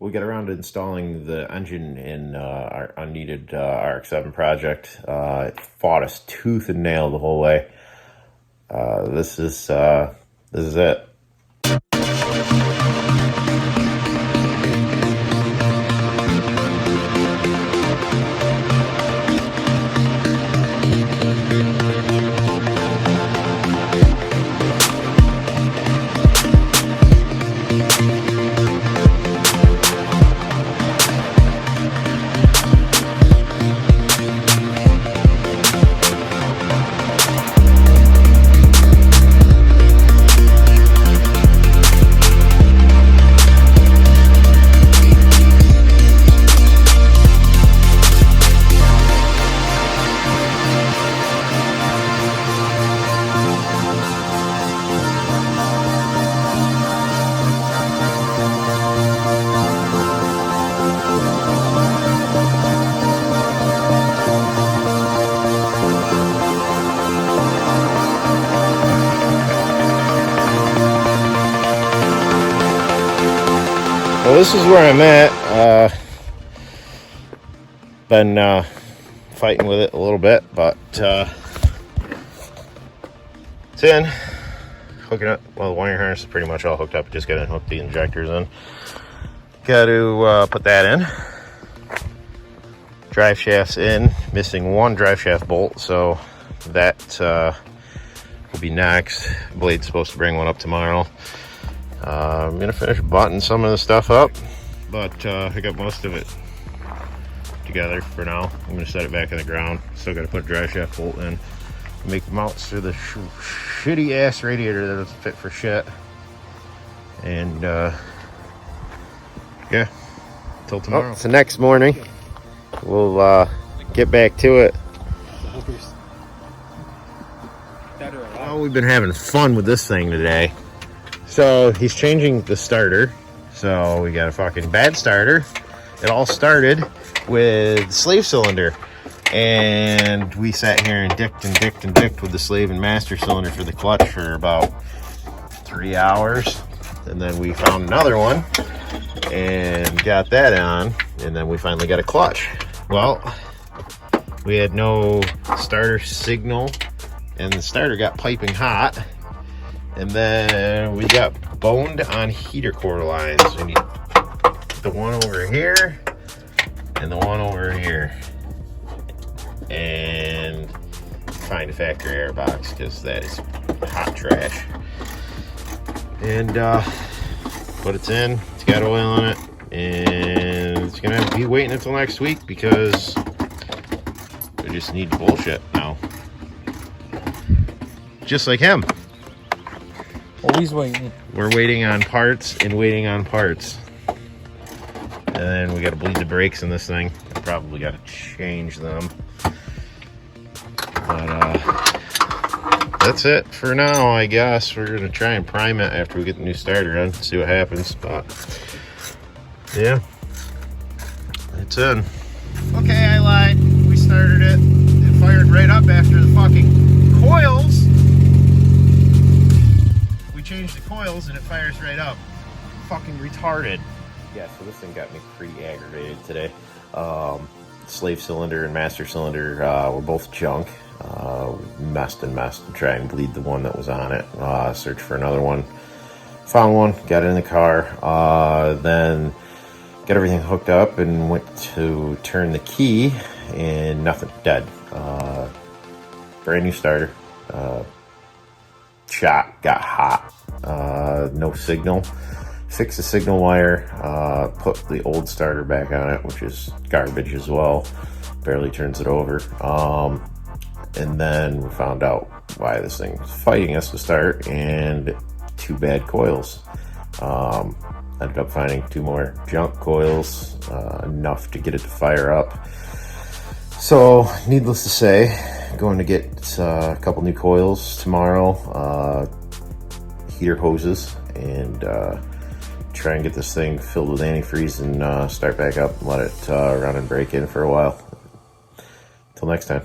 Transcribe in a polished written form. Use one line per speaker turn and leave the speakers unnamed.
we got around to installing the engine in our unneeded Rx8 project. It fought us tooth and nail the whole way. This is it. Well, this is where I'm at. Been fighting with it a little bit, but it's in. Hooking up. Well, the wiring harness is pretty much all hooked up. Just got to hook the injectors in. Got to put that in. Drive shaft's in. Missing one drive shaft bolt, so that will be next. Blade's supposed to bring one up tomorrow. I'm gonna finish buttoning some of the stuff up, but I got most of it together for now. I'm gonna set it back in the ground. Still gotta put a drive shaft bolt in, make mounts to the shitty ass radiator that doesn't fit for shit. And yeah, till tomorrow. It's the next morning. We'll get back to it. Well, we've been having fun with this thing today. So he's changing the starter. So we got a fucking bad starter. It all started with the slave cylinder. And we sat here and dicked with the slave and master cylinder for the clutch for about 3 hours. And then we found another one and got that on. And then we finally got a clutch. Well, we had no starter signal and the starter got piping hot. And then we got boned on heater core lines. We need the one over here and the one over here. And find a factory air box because that is hot trash. And but it's in. It's got oil on it. And it's going to be waiting until next week because we just need bullshit now. Just like him.
Always waiting.
We're waiting on parts and waiting on parts. And then we got to bleed the brakes in this thing. I probably got to change them. But that's it for now, I guess. We're going to try and prime it after we get the new starter on. See what happens. But yeah, it's in. Okay, I lied. We started it. It fired right up after the fucking coils. Change the coils and it fires right up. Fucking retarded. Yeah, so this thing got me pretty aggravated today. Slave cylinder and master cylinder were both junk. Messed to try and bleed the one that was on it. Searched for another one. Found one, got it in the car. Then got everything hooked up and went to turn the key and nothing, dead. Brand new starter. Shot, got hot. No signal. Fixed the signal wire, put the old starter back on it, which is garbage as well. Barely turns it over. And then we found out why this thing was fighting us to start, and 2 bad coils. Ended up finding 2 more junk coils, enough to get it to fire up. So, needless to say, going to get a couple new coils tomorrow, heater hoses, and try and get this thing filled with antifreeze and start back up and let it run and break in for a while. Till next time.